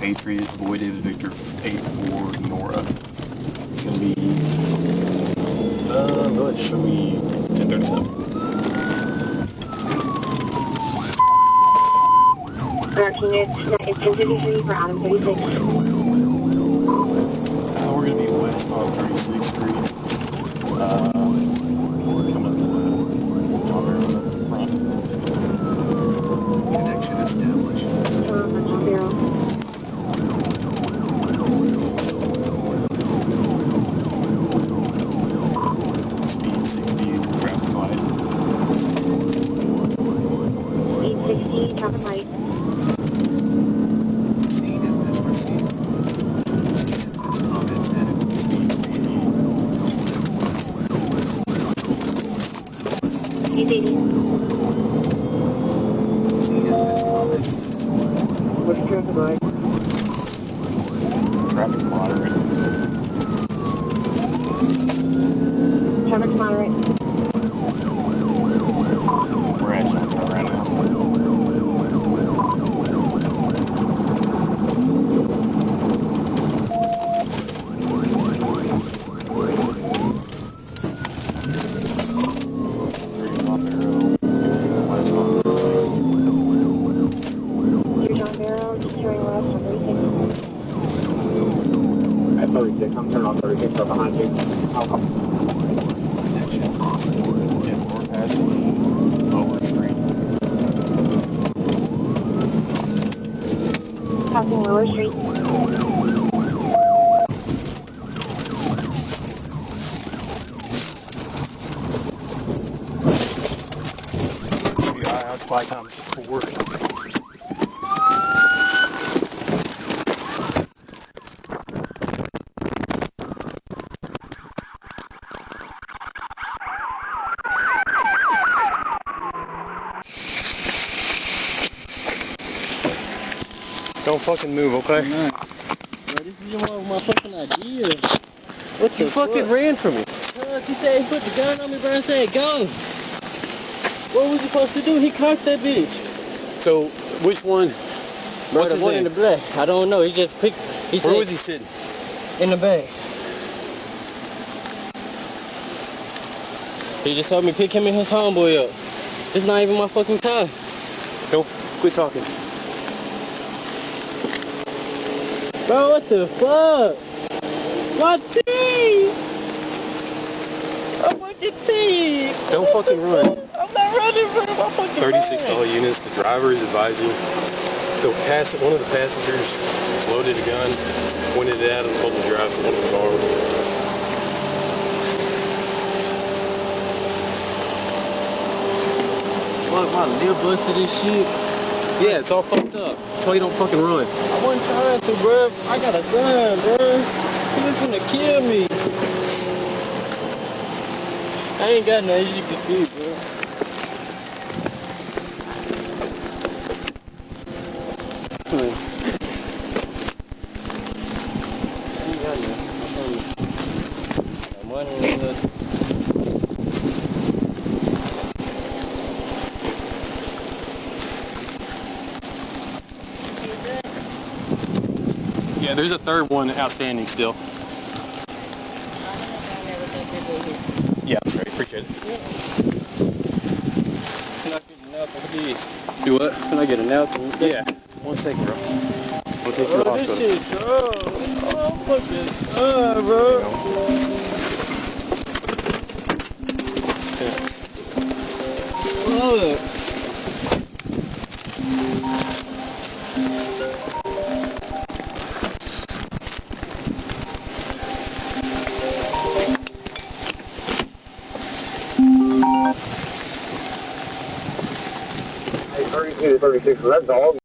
Patriot, Void is Victor 84 Nora. It's gonna be, go ahead, show me 1037. It's 1053 for Adam 36. We're gonna be west on 36th Street. Coming up to John Barrow's up front. Connection established. John Barrow. Speed 60, traffic light. Speed 60, traffic light. Seen if this received. Seen if this comments added. Speed 80. Speed 80. Seen if this comments. What's the traffic light? Traffic's moderate. Traffic's moderate. We're at Johnson right now. I'm turning on 36 right behind you. Connection lost. 10-4 passing Lower Street. Passing Lower Street. Out by time 4. Don't fucking move, okay? Bro, this is my fucking idea. What You fucking ran from me. He said he put the gun on me, bro, and said go. What was he supposed to do? He cocked that bitch. So, which one? Bro, What's the his one name? in the black. I don't know. He just picked. He Where said was he sitting? in the bag. He just told me pick him and his homeboy up. It's not even my fucking car. Don't quit talking. Bro, what the fuck? My teeth! My fucking teeth! Don't fucking run. I'm not running for my fucking 36 bag. all units. The driver is advising. One of the passengers loaded a gun, pointed it at him, told him to drive to one of the car. Fuck, my lip busted this shit. Yeah, it's all fucked up. That's why you don't fucking run. I wasn't trying to, bro. I got a son, bro. He was gonna kill me. I ain't got nothing, as you can see, bro. I ain't got nothing. I'm wondering what. Yeah, there's a third one outstanding still. Yeah, I'm straight. Appreciate it. Can I get an apple, please? Do what? Can I get an apple? Yeah. 1 second, bro. We'll take you to the hospital. This shit, bro. Oh, fucking bro. Hold up. Hey, 32 to 36, that's all.